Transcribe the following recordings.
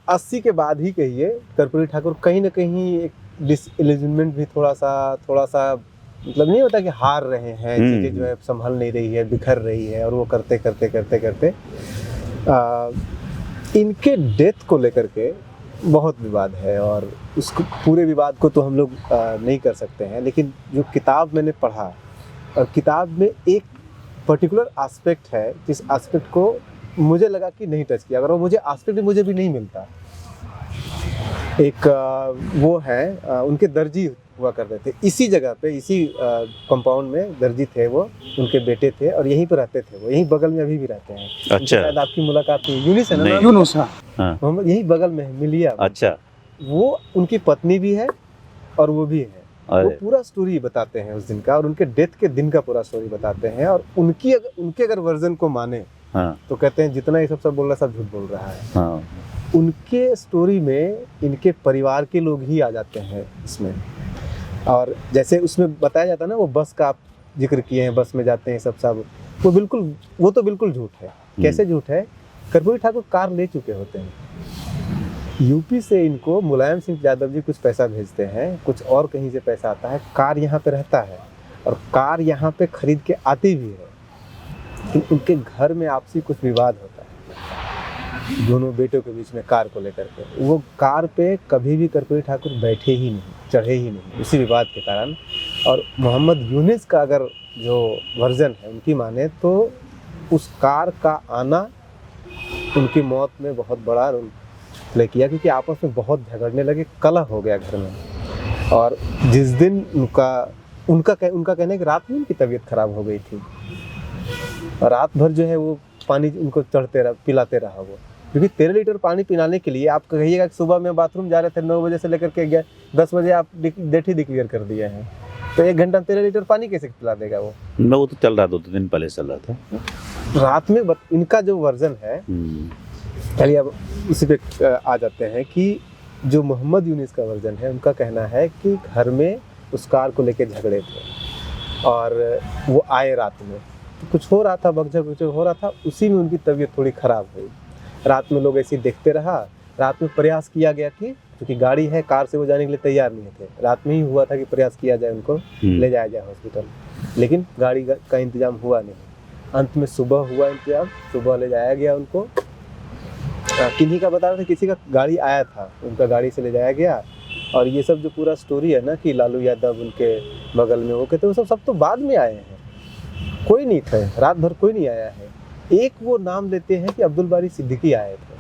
80 के बाद ही कहिए कर्पूरी ठाकुर कहीं ना कहीं एक डिसइल्यूजनमेंट भी थोड़ा सा मतलब नहीं होता कि हार रहे हैं, चीज़ें जो है संभल नहीं रही है, बिखर रही है, और वो करते करते करते करते इनके डेथ को लेकर के बहुत विवाद है, और उसको पूरे विवाद को तो हम लोग नहीं कर सकते हैं, लेकिन जो किताब मैंने पढ़ा और किताब में एक पर्टिकुलर एस्पेक्ट है जिस एस्पेक्ट को मुझे लगा कि नहीं टच किया, अगर वो मुझे एस्पेक्ट मुझे भी नहीं मिलता। एक वो है उनके दर्जी हुआ करते थे इसी जगह पे, इसी कंपाउंड में दर्जी थे वो, उनके बेटे थे और यहीं पर रहते थे, वो यहीं बगल में अभी भी रहते हैं। अच्छा, शायद आपकी मुलाकात हुई, यूनिस है ना? यूनुस, हाँ। मोहम्मद यहीं बगल में है, मिलिया। अच्छा, वो उनकी पत्नी भी है और वो भी है। वो पूरा स्टोरी बताते हैं उस दिन का, और उनके डेथ के दिन का पूरा स्टोरी बताते हैं, और उनके अगर वर्जन को माने तो कहते हैं जितना ये सब बोल रहा है सब झूठ बोल रहा है। उनके स्टोरी में इनके परिवार के लोग ही आ जाते हैं इसमें, और जैसे उसमें बताया जाता है ना, वो बस का आप जिक्र किए हैं, बस में जाते हैं सब वो तो बिल्कुल झूठ है। कैसे झूठ है? कर्पूरी ठाकुर कार ले चुके होते हैं, यूपी से इनको मुलायम सिंह यादव जी कुछ पैसा भेजते हैं, कुछ और कहीं से पैसा आता है, कार यहाँ पे रहता है और कार यहाँ पे खरीद के आती भी है, लेकिन उनके घर में आपसी कुछ विवाद होता है दोनों बेटों के बीच में कार को लेकर के। वो कार पे कभी भी कर्पूरी ठाकुर बैठे ही नहीं, चढ़े ही नहीं, इसी विवाद के कारण। और मोहम्मद यूनिस का अगर जो वर्जन है उनकी माने तो उस कार का आना उनकी मौत में बहुत बड़ा रोल प्ले किया, क्योंकि आपस में बहुत झगड़ने लगे, कलह हो गया घर में। और जिस दिन उनका कहना है कि रात में उनकी तबीयत खराब हो गई थी, और रात भर जो है वो पानी उनको पिलाते रहा वो, क्योंकि 13 लीटर पानी पिलाने के लिए आप कहिएगा कि सुबह में बाथरूम जा रहे थे 9 बजे से लेकर के 10 बजे आप डेट ही डिक्लेयर कर दिए हैं, तो 1 घंटा 13 लीटर पानी कैसे पिला देगा वो? वो तो चल रहा 2 दिन पहले चल रहा था रात में। इनका जो वर्जन है, चलिए अब उसी पे आ जाते हैं कि जो मोहम्मद यूनिस का वर्जन है, उनका कहना है कि घर में उस कार को लेके झगड़े थे और वो आए रात में, तो कुछ हो रहा था, बकझक हो रहा था, उसी में उनकी तबीयत थोड़ी ख़राब हुई। रात में लोग ऐसे ही देखते रहा, रात में प्रयास किया गया कि क्योंकि गाड़ी है, कार से वो जाने के लिए तैयार नहीं थे, रात में ही हुआ था कि प्रयास किया जाए, उनको ले जाया जाए हॉस्पिटल, लेकिन गाड़ी का इंतजाम हुआ नहीं। अंत में सुबह हुआ इंतजाम, सुबह ले जाया गया उनको। किन्हीं का बता रहे थे, किसी का गाड़ी आया था, उनका गाड़ी से ले जाया गया। और ये सब जो पूरा स्टोरी है ना कि लालू यादव उनके बगल में, वो कहते वो सब तो बाद में आए हैं, कोई नहीं थे, रात भर कोई नहीं आया है। एक वो नाम लेते हैं कि अब्दुल बारी सिद्दीकी आए थे।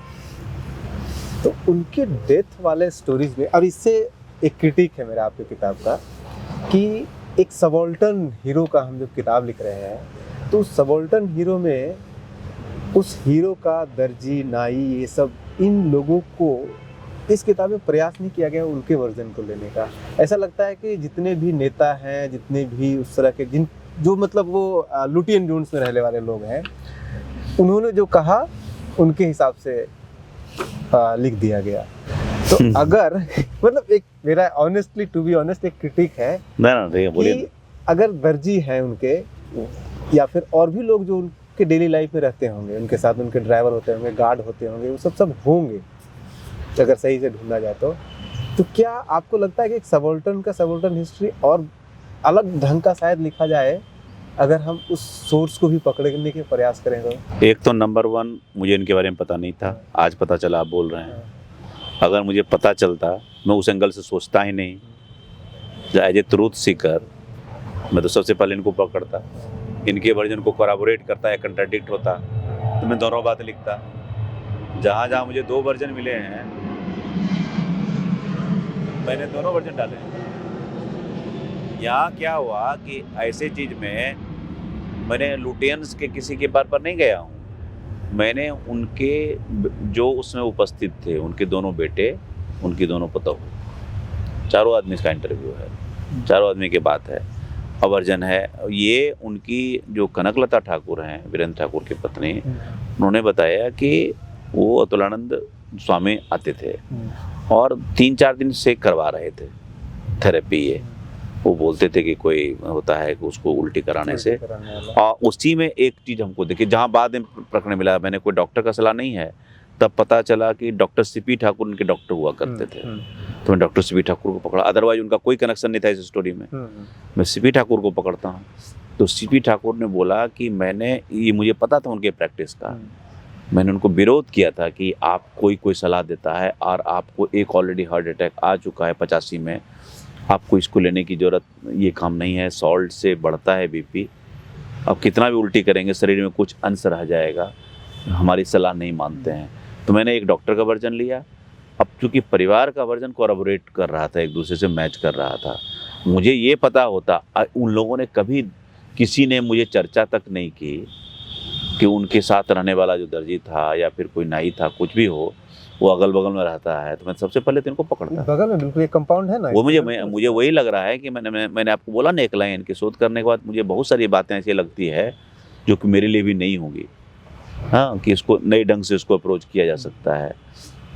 तो उनके डेथ वाले स्टोरीज में, और इससे एक क्रिटिक है मेरा आपकी किताब का, कि एक सबॉल्टर्न हीरो का हम जब किताब लिख रहे हैं, तो उस सबॉल्टर्न हीरो में उस हीरो का दर्जी, नाई, ये सब इन लोगों को इस किताब में प्रयास नहीं किया गया उनके वर्जन को लेने का। ऐसा लगता है कि जितने भी नेता हैं, जितने भी उस तरह के जो मतलब वो लुटियन जोन्स में रहने वाले लोग हैं, उन्होंने जो कहा उनके हिसाब से लिख दिया गया। तो अगर मतलब एक मेरा ऑनेस्टली टू बी ऑनेस्ट एक क्रिटिक है कि अगर दर्जी हैं उनके, या फिर और भी लोग जो उनके डेली लाइफ में रहते होंगे, उनके साथ उनके ड्राइवर होते होंगे, गार्ड होते होंगे, वो सब होंगे अगर सही से ढूंढा जाए तो क्या आपको लगता है कि एक सबॉल्टर्न हिस्ट्री और अलग ढंग का शायद लिखा जाए अगर हम उस सोर्स को भी पकड़ने के प्रयास करें तो? एक तो नंबर 1 मुझे इनके बारे में पता नहीं था, आज पता चला आप बोल रहे हैं। अगर मुझे पता चलता, मैं उस एंगल से सोचता ही नहीं, एज ए ट्रूथ सीकर मैं तो सबसे पहले इनको पकड़ता, इनके वर्जन को कोराबोरेट करता या कंट्राडिक्ट होता, तो मैं दोनों बातें लिखता। जहाँ जहाँ मुझे 2 वर्जन मिले हैं, मैंने दोनों वर्जन डाले। यहाँ क्या हुआ कि ऐसे चीज़ में मैंने लुटियंस के किसी के बार पर नहीं गया हूँ, मैंने उनके जो उसमें उपस्थित थे, उनके दोनों बेटे, उनकी दोनों पतोह, 4 आदमी का इंटरव्यू है, 4 आदमी की बात है, वर्जन है। ये उनकी जो कनकलता ठाकुर हैं, वीरेंद्र ठाकुर की पत्नी, उन्होंने बताया कि वो अतुलानंद स्वामी आते थे और 3-4 दिन से करवा रहे थे थेरेपी। ये वो बोलते थे कि कोई होता है कि उसको उल्टी कराने से, और उसी में एक चीज़ हमको देखिए, जहाँ बाद में प्रकरण मिला, मैंने कोई डॉक्टर का सलाह नहीं है, तब पता चला कि डॉक्टर सीपी ठाकुर उनके डॉक्टर हुआ करते थे। तो मैं डॉक्टर सीपी ठाकुर को पकड़ा, अदरवाइज उनका कोई कनेक्शन नहीं था इस स्टोरी में। मैं सीपी ठाकुर को पकड़ता हूँ, तो सीपी ठाकुर ने बोला कि ये मुझे पता था उनके प्रैक्टिस का, मैंने उनको विरोध किया था कि आप कोई सलाह देता है और आपको एक ऑलरेडी हार्ट अटैक आ चुका है 85 में, आपको इसको लेने की ज़रूरत, ये काम नहीं है, सॉल्ट से बढ़ता है बीपी, अब कितना भी उल्टी करेंगे शरीर में कुछ अंश रह जाएगा, हमारी सलाह नहीं मानते हैं। तो मैंने एक डॉक्टर का वर्जन लिया। अब चूँकि परिवार का वर्जन कोरबोरेट कर रहा था, एक दूसरे से मैच कर रहा था, मुझे ये पता होता, उन लोगों ने कभी किसी ने मुझे चर्चा तक नहीं की कि उनके साथ रहने वाला जो दर्जी था या फिर कोई नाई था, कुछ भी हो, वो अगल बगल में रहता है, तो मैं सबसे पहले तो इनको पकड़ता। बगल में बिल्कुल एक कंपाउंड है ना, वो मुझे वही लग रहा है कि मैंने आपको बोला ना, एक लाइन की शोध करने के बाद मुझे बहुत सारी बातें ऐसी लगती है जो कि मेरे लिए भी नहीं होंगी, हाँ, कि इसको नए ढंग से इसको अप्रोच किया जा सकता है।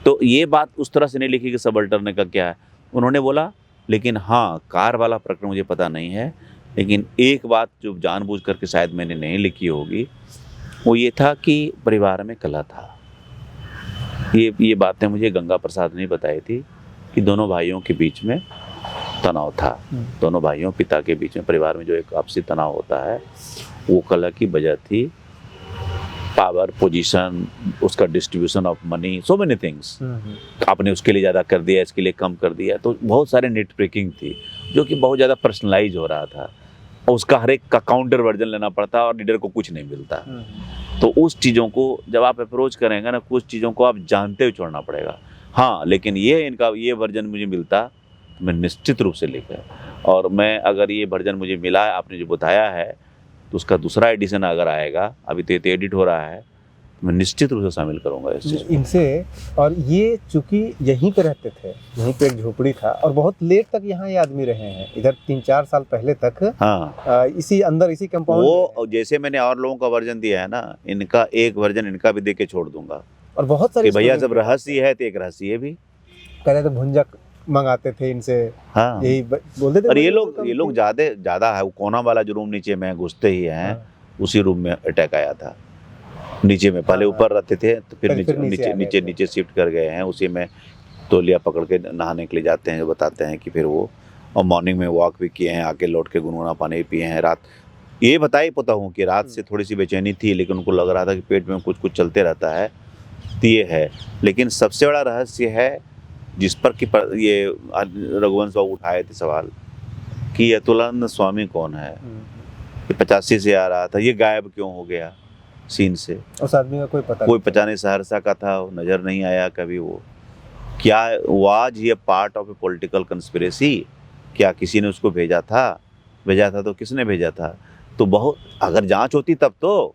तो ये बात उस तरह से नहीं लिखी कि सबल्टर्न का क्या है, उन्होंने बोला, लेकिन हाँ, कार वाला प्रकरण मुझे पता नहीं है, लेकिन एक बात जो जानबूझ करके शायद मैंने नहीं लिखी होगी, वो ये था कि परिवार में कलह था। ये बातें मुझे गंगा प्रसाद ने बताई थी कि दोनों भाइयों के बीच में तनाव था, दोनों भाइयों पिता के बीच में, परिवार में जो एक आपसी तनाव होता है, वो कलह की वजह थी। पावर, पोजीशन, उसका distribution of money, so many things, आपने उसके लिए ज़्यादा कर दिया, इसके लिए कम कर दिया, तो बहुत सारे नेट ब्रेकिंग थी जो कि बहुत ज़्यादा पर्सनलाइज हो रहा था, और उसका हर एक का काउंटर वर्जन लेना पड़ता और लीडर को कुछ नहीं मिलता। तो उस चीज़ों को जब आप अप्रोच करेंगे ना, कुछ चीज़ों को आप जानते हुए छोड़ना पड़ेगा। हाँ, लेकिन ये वर्जन मुझे मिलता, मैं निश्चित रूप से लिखा, और मैं अगर ये वर्जन मुझे मिला है, आपने जो बताया है, तो उसका दूसरा एडिशन अगर आएगा, अभी तो एडिट हो रहा है, मैं निश्चित रूप से शामिल करूंगा इस चीज़ इनसे। और ये चूंकि यहीं पे रहते थे, यहीं पे एक झोपड़ी था, और बहुत लेट तक यहाँ ये आदमी रहे हैं, इधर 3-4 साल पहले तक। हाँ, इसी कंपाउंड वो जैसे मैंने और लोगों का वर्जन दिया है ना, इनका एक वर्जन इनका भी दे के छोड़ दूंगा। और बहुत सारे भैया जब रहस्य है तो एक रहस्य ये भी कह रहे थे, भुंजक मंगाते थे इनसे, हाँ, यही बोलते थे। और ये लोग ज्यादा है, वो कोना वाला जो रूम नीचे में घुसते ही हैं, उसी रूम में अटैक आया था। नीचे में पहले ऊपर रहते थे, तो फिर नीचे शिफ्ट कर गए हैं, उसी में तौलिया पकड़ के नहाने के लिए जाते हैं, जो बताते हैं कि फिर वो, और मॉर्निंग में वॉक भी किए हैं, आके लौट के गुनगुना पानी भी पिए हैं। रात ये बता ही पता हूँ कि रात से थोड़ी सी बेचैनी थी, लेकिन उनको लग रहा था कि पेट में कुछ चलते रहता है, तो ये है। लेकिन सबसे बड़ा रहस्य है जिस पर कि ये रघुवंश बाबू उठाए थे सवाल कि अतुलानंद स्वामी कौन है, ये 85 से आ रहा था, ये गायब क्यों हो गया सीन से, उस आदमी का कोई पता नहीं, सहरसा का था, नजर नहीं आया कभी। वो क्या वाज ये part of A political conspiracy, क्या किसी ने उसको भेजा था तो किसने भेजा था? तो बहुत, अगर जांच होती तब तो,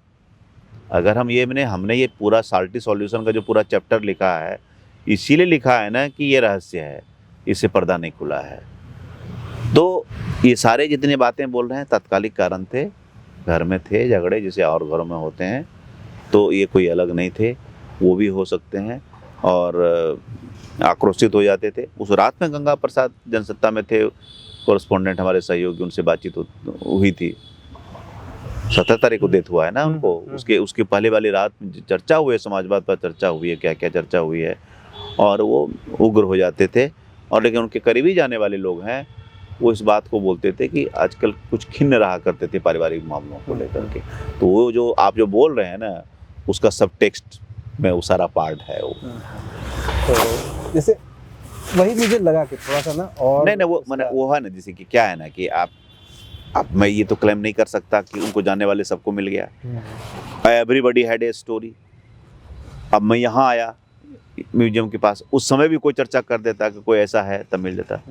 अगर हमने ये पूरा साल्टी सॉल्यूशन का जो पूरा चैप्टर लिखा है, इसीलिए लिखा है ना कि ये रहस्य है, इससे पर्दा नहीं खुला है। तो ये सारे जितने बातें बोल रहे हैं तात्कालिक कारण थे, घर में थे झगड़े जैसे और घरों में होते हैं, तो ये कोई अलग नहीं थे, वो भी हो सकते हैं, और आक्रोशित हो जाते थे। उस रात में गंगा प्रसाद जनसत्ता में थे, कोरेस्पोंडेंट हमारे सहयोगी, उनसे बातचीत हुई थी। 17 तारीख को डेथ हुआ है ना उनको, उसके पहले वाली रात चर्चा हुई है, समाजवाद पर चर्चा हुई है, क्या क्या चर्चा हुई है, और वो उग्र हो जाते थे। और लेकिन उनके करीबी जाने वाले लोग हैं, वो इस बात को बोलते थे कि आजकल कुछ खिन्न रहा करते थे पारिवारिक मामलों को लेकर के। तो वो जो आप जो बोल रहे हैं ना, उसका सब टेक्स्ट में वो सारा पार्ट है वो। तो जैसे वही मुझे लगा कि थोड़ा सा ना, और नहीं वो है ना, जैसे कि क्या है ना कि आप मैं ये तो क्लेम नहीं कर सकता कि उनको जानने वाले सबको मिल गया, एवरीबॉडी हैड ए स्टोरी। अब मैं यहाँ आया म्यूजियम के पास, उस समय भी कोई चर्चा कर देता कि कोई ऐसा है, तब मिल जाता।